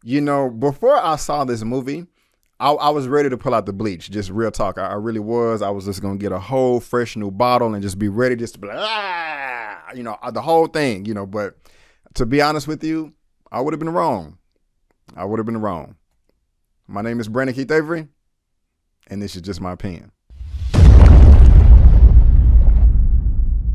You know, before I saw this movie, I was ready to pull out the bleach. Just real talk. I really was. I was just going to get a whole fresh new bottle and just be ready just to be like, the whole thing, But to be honest with you, I would have been wrong. My name is Brandon Keith Avery, and this is just my opinion.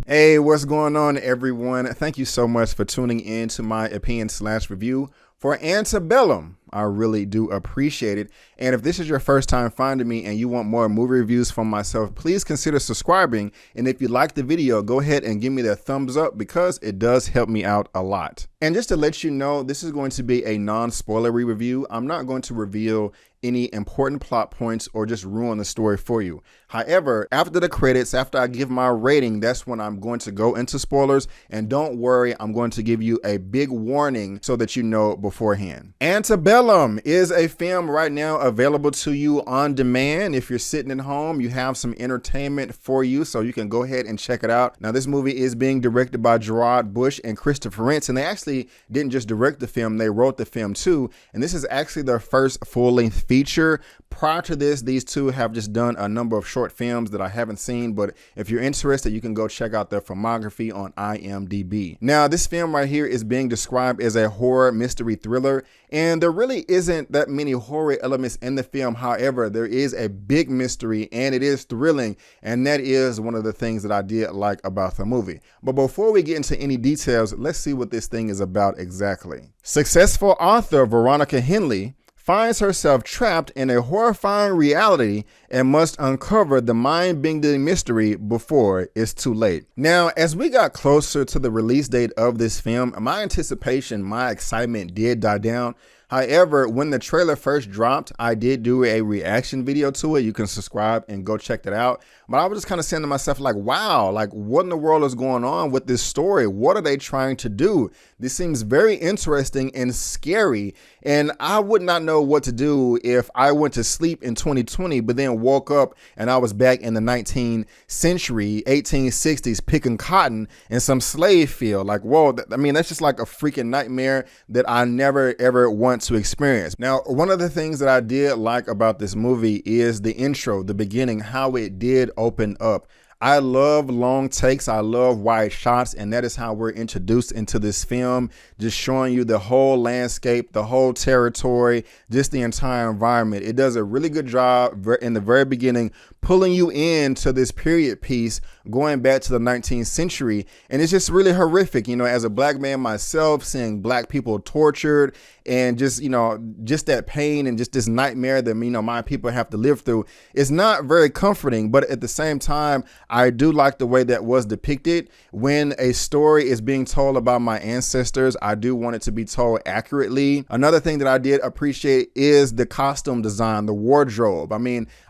Hey, what's going on, everyone? Thank you so much for tuning in to my opinion/review for Antebellum. I really do appreciate it. And if this is your first time finding me and you want more movie reviews from myself, please consider subscribing. And if you like the video, go ahead and give me that thumbs up because it does help me out a lot. And just to let you know, this is going to be a non-spoilery review. I'm not going to reveal any important plot points or just ruin the story for you. However, after the credits, after I give my rating, that's when I'm going to go into spoilers. And don't worry, I'm going to give you a big warning so that you know beforehand. Antebellum is a film right now available to you on demand. If you're sitting at home, you have some entertainment for you, so you can go ahead and check it out. Now, this movie is being directed by Gerard Bush and Christopher Rentz, and they actually didn't just direct the film, they wrote the film too. And this is actually their first full-length feature. Prior to this, these two have just done a number of short films that I haven't seen, but if you're interested, you can go check out their filmography on IMDb. Now, this film right here is being described as a horror mystery thriller, and there really isn't that many horror elements in the film. However, there is a big mystery and it is thrilling, and that is one of the things that I did like about the movie. But before we get into any details, let's see what this thing is about exactly. Successful author Veronica Henley finds herself trapped in a horrifying reality and must uncover the mind-bending mystery before it's too late. Now, as we got closer to the release date of this film, my anticipation, my excitement did die down. However, when the trailer first dropped, I did do a reaction video to it. You can subscribe and go check that out. But I was just kind of saying to myself, like, wow, like what in the world is going on with this story? What are they trying to do? This seems very interesting and scary. And I would not know what to do if I went to sleep in 2020, but then woke up and I was back in the 19th century, 1860s, picking cotton in some slave field. Like, whoa, that's just like a freaking nightmare that I never, ever want to experience. Now, one of the things that I did like about this movie is the intro, the beginning, how it did open up. I love long takes. I love wide shots. And that is how we're introduced into this film, just showing you the whole landscape, the whole territory, just the entire environment. It does a really good job in the very beginning, pulling you into this period piece going back to the 19th century. And it's just really horrific, as a black man myself, seeing black people tortured and just that pain and just this nightmare that, my people have to live through. It's not very comforting, but at the same time, I do like the way that was depicted. When a story is being told about my ancestors, I do want it to be told accurately. Another thing that I did appreciate is the costume design, the wardrobe.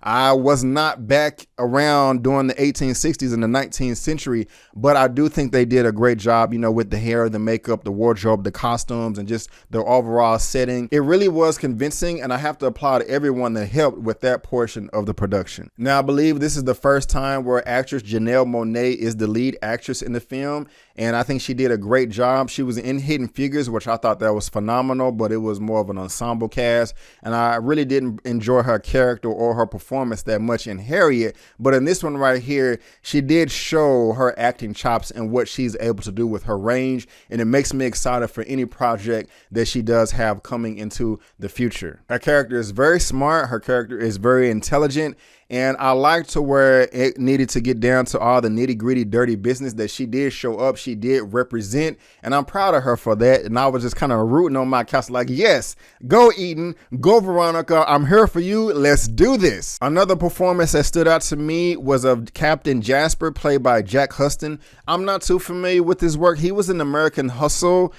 I was not back around during the 1860s and the 19th century, but I do think they did a great job, with the hair, the makeup, the wardrobe, the costumes, and just the overall setting. It really was convincing, and I have to applaud everyone that helped with that portion of the production. Now, I believe this is the first time where actress Janelle Monáe is the lead actress in the film, and I think she did a great job. She was in Hidden Figures, which I thought that was phenomenal, but it was more of an ensemble cast, and I really didn't enjoy her character or her performance that much in Harriet. But in this one right here, she did show her acting chops and what she's able to do with her range, and it makes me excited for any project that she does have coming into the future. Her character is very smart. Her character is very intelligent. And I liked to where it needed to get down to all the nitty gritty, dirty business that she did show up. She did represent, and I'm proud of her for that. And I was just kind of rooting on my couch like, yes, go Eden, go Veronica. I'm here for you. Let's do this. Another performance that stood out to me was of Captain Jasper, played by Jack Huston. I'm not too familiar with his work. He was in American Hustle,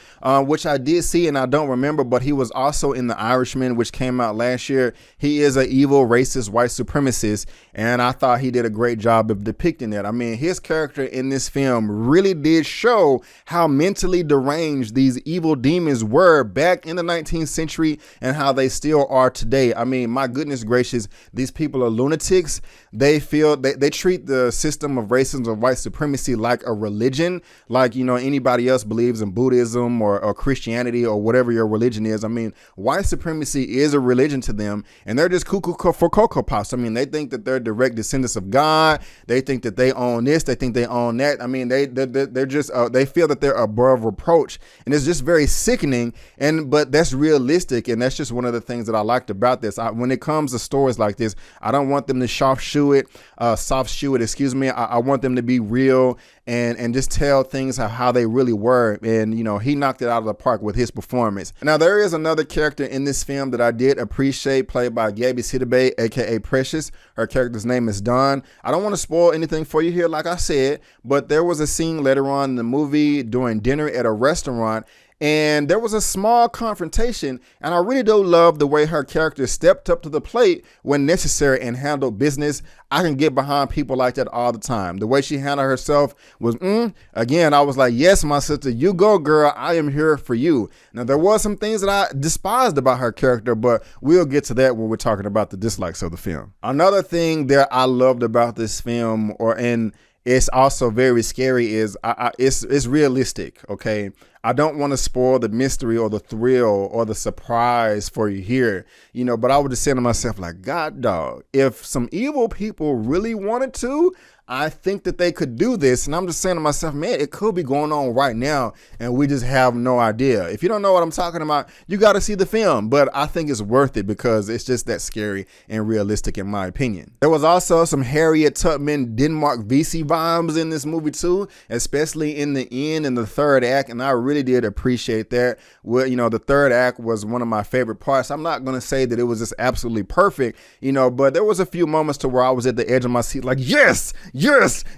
which I did see and I don't remember, but he was also in The Irishman, which came out last year. He is an evil, racist, white supremacist this, and I thought he did a great job of depicting that. I mean, his character in this film really did show how mentally deranged these evil demons were back in the 19th century and how they still are today. I mean, my goodness gracious, these people are lunatics. They feel they treat the system of racism or white supremacy like a religion, like, you know, anybody else believes in Buddhism or Christianity or whatever your religion is. I mean, white supremacy is a religion to them, and they're just cuckoo for Cocoa Puffs. I mean, they think that they're direct descendants of God. They think that they own this. They think they own that. I mean, they're just they feel that they're above reproach, and it's just very sickening. But that's realistic, and that's just one of the things that I liked about this. When it comes to stories like this, I don't want them to soft shoe it. Excuse me. I want them to be real and just tell things how they really were. And, you know, he knocked it out of the park with his performance. Now, there is another character in this film that I did appreciate, played by Gabby Sidibe, aka Precious. Her character's name is Dawn. I don't want to spoil anything for you here, like I said, but there was a scene later on in the movie during dinner at a restaurant, and there was a small confrontation, and I really do love the way her character stepped up to the plate when necessary and handled business. I can get behind people like that all the time. The way she handled herself was, again, I was like, yes, my sister, you go, girl. I am here for you. Now, there was some things that I despised about her character, but we'll get to that when we're talking about the dislikes of the film. Another thing that I loved about this film, it's also very scary, is it's realistic, okay? I don't want to spoil the mystery or the thrill or the surprise for you here, you know, but I would just say to myself, like, God dog, if some evil people really wanted to, I think that they could do this. And I'm just saying to myself, man, it could be going on right now and we just have no idea. If you don't know what I'm talking about, you got to see the film. But I think it's worth it because it's just that scary and realistic in my opinion. There was also some Harriet Tubman Denmark VC vibes in this movie too, especially in the end and the third act. And I really did appreciate that. Well, you know, the third act was one of my favorite parts. I'm not going to say that it was just absolutely perfect, you know, but there was a few moments to where I was at the edge of my seat like, yes,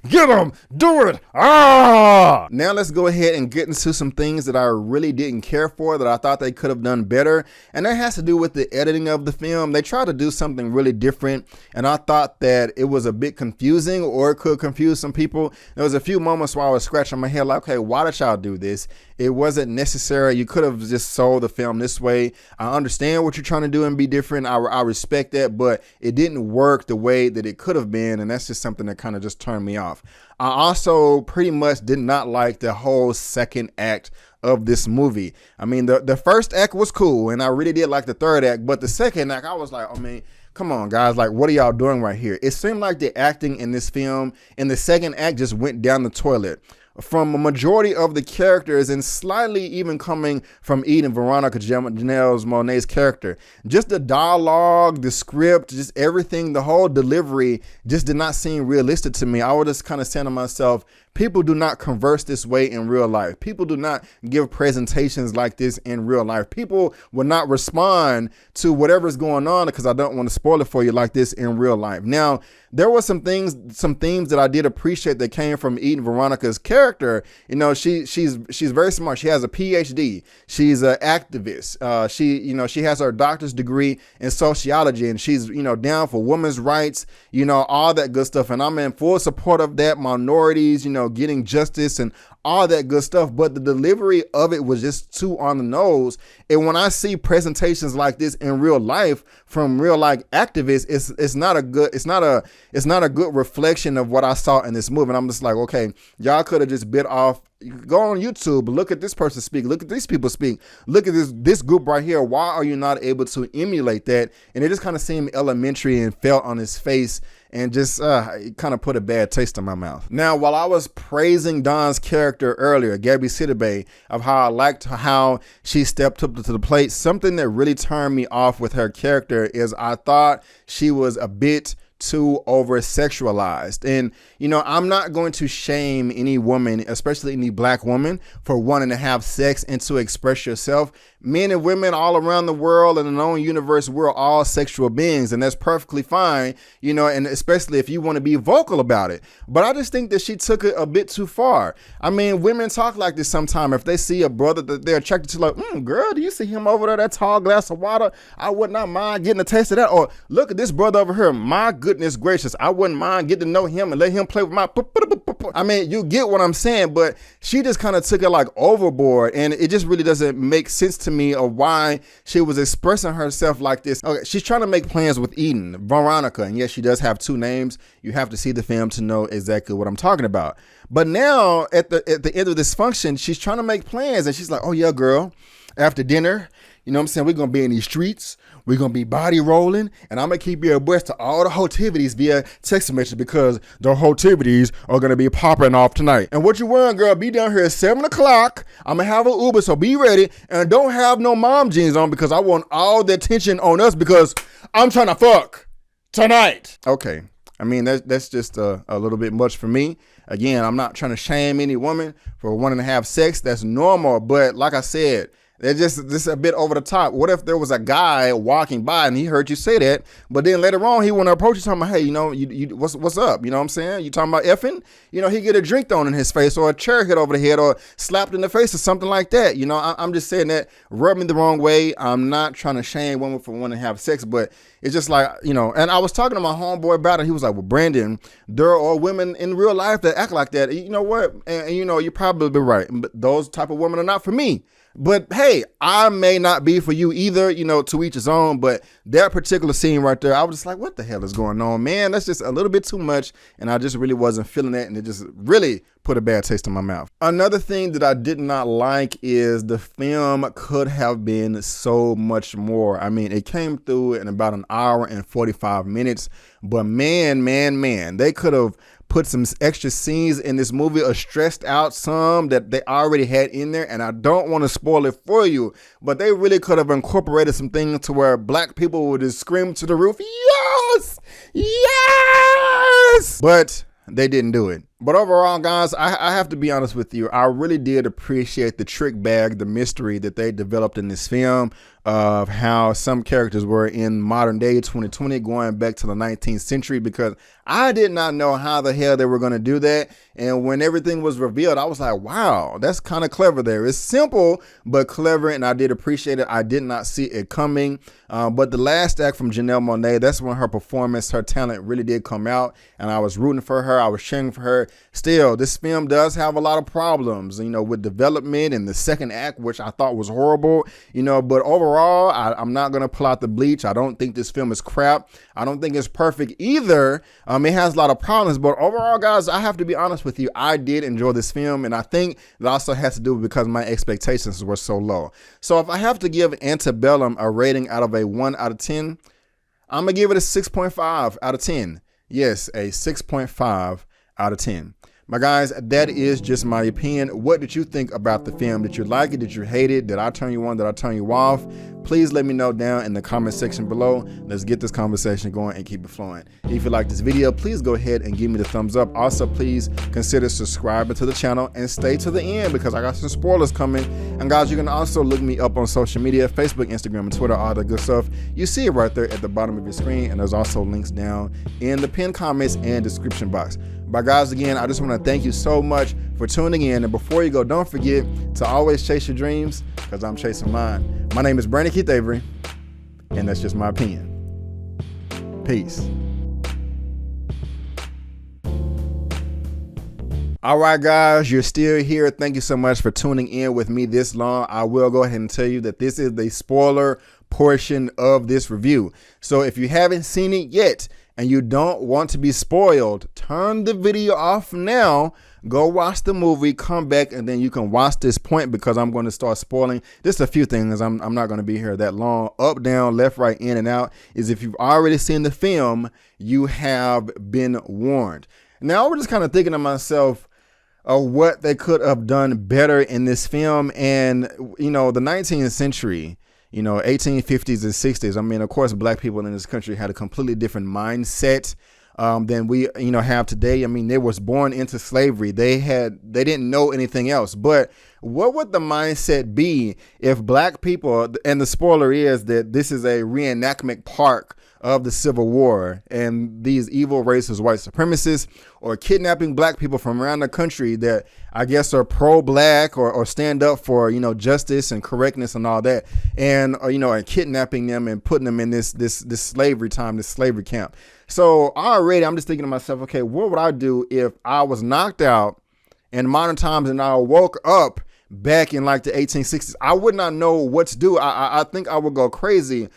get them, do it. Now let's go ahead and get into some things that I really didn't care for, that I thought they could have done better. And that has to do with the editing of the film. They tried to do something really different, and I thought that it was a bit confusing, or it could confuse some people. There was a few moments where I was scratching my head like, okay, why did y'all do this? It wasn't necessary. You could have just sold the film this way. I understand what you're trying to do and be different. I respect that, but it didn't work the way that it could have been. And that's just something that kind of just turned me off. I also pretty much did not like the whole second act of this movie. I mean, the first act was cool, and I really did like the third act, but the second act, I was like, oh man, come on guys, like, what are y'all doing right here? It seemed like the acting in this film in the second act just went down the toilet. From a majority of the characters, and slightly even coming from Eden Veronica Janelle Monáe's character. Just the dialogue, the script, just everything, the whole delivery just did not seem realistic to me. I was just kind of saying to myself, people do not converse this way in real life. People do not give presentations like this in real life. People will not respond to whatever's going on, because I don't want to spoil it for you, like this in real life. Now, there were some themes that I did appreciate that came from Eden Veronica's character. You know, she's very smart. She has a PhD. She's an activist. She has her doctor's degree in sociology, and she's, you know, down for women's rights, you know, all that good stuff. And I'm in full support of that. Minorities, you know, getting justice and all that good stuff, but the delivery of it was just too on the nose. And when I see presentations like this in real life from real life activists, it's not a good reflection of what I saw in this movie. And I'm just like, okay, y'all could have just bit off. Go on YouTube, look at this person speak, look at these people speak, look at this group right here. Why are you not able to emulate that? And it just kind of seemed elementary and felt on his face, and just it kind of put a bad taste in my mouth. Now, while I was praising Dawn's character earlier, Gabby Sidibe, of how I liked how she stepped up to the plate, something that really turned me off with her character is I thought she was a bit too over sexualized. And, you know, I'm not going to shame any woman, especially any black woman, for wanting to have sex and to express yourself. Men and women all around the world and in the known universe, we're all sexual beings, and that's perfectly fine, you know, and especially if you want to be vocal about it. But I just think that she took it a bit too far. I mean, women talk like this sometimes. If they see a brother that they're attracted to, like, girl, do you see him over there, that tall glass of water? I would not mind getting a taste of that. Or look at this brother over here. My goodness, goodness gracious, I wouldn't mind getting to know him and let him play with my, I mean, you get what I'm saying, but she just kind of took it like overboard, and it just really doesn't make sense to me of why she was expressing herself like this. Okay, she's trying to make plans with Eden, Veronica, and yes, she does have two names. You have to see the film to know exactly what I'm talking about. But now at the end of this function, she's trying to make plans, and she's like, oh yeah, girl, after dinner, you know what I'm saying, we're going to be in these streets. We're going to be body rolling, and I'm going to keep you abreast to all the hotivities via text message because the hotivities are going to be popping off tonight. And what you wearing, girl, be down here at 7 o'clock. I'm going to have an Uber, so be ready. And don't have no mom jeans on because I want all the attention on us because I'm trying to fuck tonight. Okay. I mean, that's just a little bit much for me. Again, I'm not trying to shame any woman for wanting to have sex. That's normal. But like I said, they're just a bit over the top. What if there was a guy walking by and he heard you say that, but then later on he want to approach you talking about, hey, you know, you what's up? You know what I'm saying? You talking about effing? You know, he get a drink thrown in his face or a chair hit over the head or slapped in the face or something like that. You know, I'm just saying that rubbed me the wrong way. I'm not trying to shame women for wanting to have sex, but it's just like, you know, and I was talking to my homeboy about it. He was like, well, Brandon, there are women in real life that act like that. You know what? And you know, you're probably right. But those type of women are not for me. But hey, I may not be for you either, you know, to each his own. But that particular scene right there, I was just like, what the hell is going on, man? That's just a little bit too much. And I just really wasn't feeling that. And it just really put a bad taste in my mouth. Another thing that I did not like is the film could have been so much more. I mean, it came through in about an hour and 45 minutes. But man, they could have put some extra scenes in this movie or stressed out some that they already had in there. And I don't want to spoil it for you, but they really could have incorporated some things to where black people would just scream to the roof, yes, yes, but they didn't do it. But overall, guys, I have to be honest with you. I really did appreciate the trick bag, the mystery that they developed in this film of how some characters were in modern day 2020 going back to the 19th century, because I did not know how the hell they were going to do that. And when everything was revealed, I was like, wow, that's kind of clever there. It's simple, but clever. And I did appreciate it. I did not see it coming. But the last act from Janelle Monáe, that's when her performance, her talent really did come out. And I was rooting for her. I was cheering for her. Still, this film does have a lot of problems, you know, with development and the second act, which I thought was horrible, you know, but overall, I'm not going to pull out the bleach. I don't think this film is crap. I don't think it's perfect either. It has a lot of problems, but overall, guys, I have to be honest with you. I did enjoy this film, and I think it also has to do because my expectations were so low. So if I have to give Antebellum a rating out of a 1 out of 10, I'm going to give it a 6.5 out of 10. Yes, a 6.5 out of 10. My guys, that is just my opinion. What did you think about the film? Did you like it? Did you hate it? Did I turn you on? Did I turn you off? Please let me know down in the comment section below. Let's get this conversation going and keep it flowing. If you like this video, please go ahead and give me the thumbs up. Also, please consider subscribing to the channel and stay to the end because I got some spoilers coming. And guys, you can also look me up on social media, Facebook, Instagram, and Twitter, all the good stuff. You see it right there at the bottom of your screen. And there's also links down in the pinned comments and description box. But guys, again, I just want to thank you so much for tuning in. And before you go, don't forget to always chase your dreams because I'm chasing mine. My name is Brandon Keith Avery, and that's just my opinion. Peace. All right, guys, you're still here. Thank you so much for tuning in with me this long. I will go ahead and tell you that this is the spoiler portion of this review. So if you haven't seen it yet and you don't want to be spoiled, turn the video off now. Go watch the movie, come back, and then you can watch this point because I'm going to start spoiling just a few things. I'm not going to be here that long. Up, down, left, right, in, and out is if you've already seen the film, you have been warned. Now, I was just kind of thinking to myself of what they could have done better in this film. And, you know, the 19th century, you know, 1850s and 60s. I mean, of course, black people in this country had a completely different mindset than we, you know, have today. I mean, they was born into slavery. They didn't know anything else. But what would the mindset be if black people, and the spoiler is that this is a reenactment park of the Civil War, and these evil racist white supremacists or kidnapping black people from around the country that I guess are pro-black or stand up for, you know, justice and correctness and all that, and you know, and kidnapping them and putting them in this slavery time, this slavery camp. So already I'm just thinking to myself, okay, what would I do if I was knocked out in modern times and I woke up back in like the 1860s? I would not know what to do. I think I would go crazy.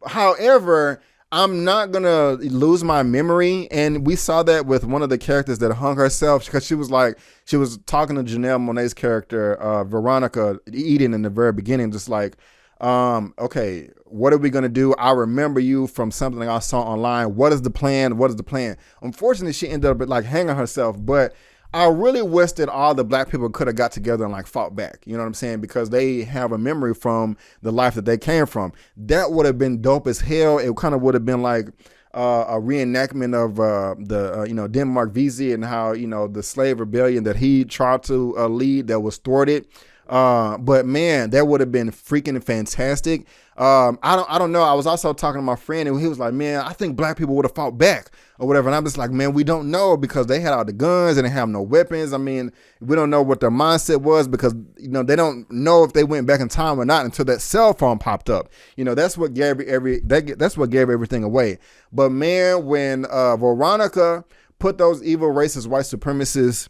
However, I'm not going to lose my memory. And we saw that with one of the characters that hung herself, because she was talking to Janelle Monáe's character, Veronica Eden, in the very beginning, just like, okay, what are we going to do? I remember you from something I saw online. What is the plan? What is the plan? Unfortunately, she ended up like hanging herself, but I really wish that all the black people could have got together and like fought back. You know what I'm saying? Because they have a memory from the life that they came from. That would have been dope as hell. It kind of would have been like a reenactment of you know, Denmark Vesey and how, you know, the slave rebellion that he tried to lead that was thwarted. But man, that would have been freaking fantastic. I don't know. I was also talking to my friend and he was like, man, I think black people would have fought back or whatever. And I'm just like, man, we don't know, because they had all the guns and they have no weapons. I mean, we don't know what their mindset was, because, you know, they don't know if they went back in time or not until that cell phone popped up. You know, that's what gave that's what gave everything away. But man, when Veronica put those evil racist white supremacists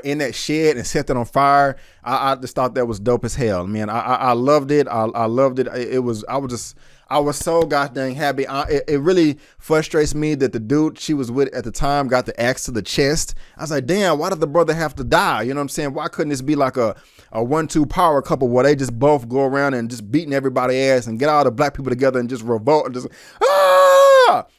in that shed and set that on fire, I just thought that was dope as hell, man. I loved it. I loved it. I was so goddamn happy. It really frustrates me that the dude she was with at the time got the axe to the chest. I was like, damn, why did the brother have to die? You know what I'm saying? Why couldn't this be like a 1-2 power couple where they just both go around and just beating everybody's ass and get all the black people together and just revolt and just,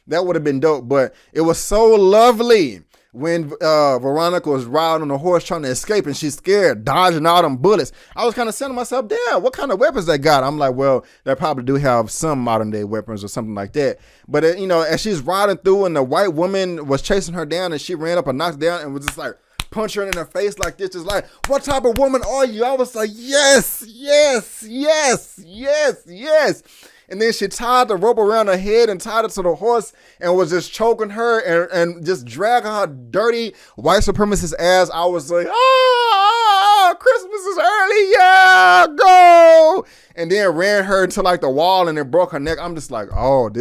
that would have been dope. But it was so lovely when Veronica was riding on a horse trying to escape and she's scared, dodging all them bullets. I was kind of saying to myself, damn, what kind of weapons they got? I'm like, well, they probably do have some modern day weapons or something like that. But, you know, as she's riding through and the white woman was chasing her down and she ran up and knocked her down and was just like, punch her in her face like this, just like, what type of woman are you? I was like, yes, yes, yes, yes, yes. And then she tied the rope around her head and tied it to the horse and was just choking her and just dragging her dirty white supremacist ass. I was like, Christmas is early, yeah, go. And then ran her to like the wall and it broke her neck. I'm just like, oh,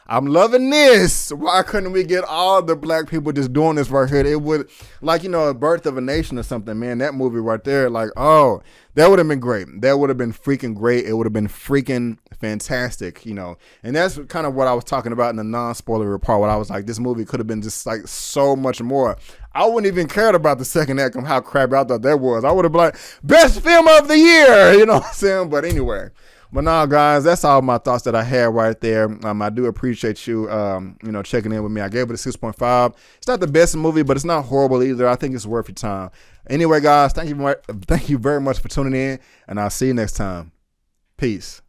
I'm loving this. Why couldn't we get all the black people just doing this right here? It would, like, you know, A Birth of a Nation or something, man. That movie right there, like, oh, that would have been great. That would have been freaking great. It would have been freaking fantastic, you know. And that's kind of what I was talking about in the non-spoiler report, where I was like, this movie could have been just like so much more. I wouldn't even cared about the second act and how crappy I thought that was. I would have been like, best film of the year, you know what I'm saying? But anyway. But now, guys, that's all my thoughts that I had right there. I do appreciate you, you know, checking in with me. I gave it a 6.5. It's not the best movie, but it's not horrible either. I think it's worth your time. Anyway, guys, thank you very much for tuning in, and I'll see you next time. Peace.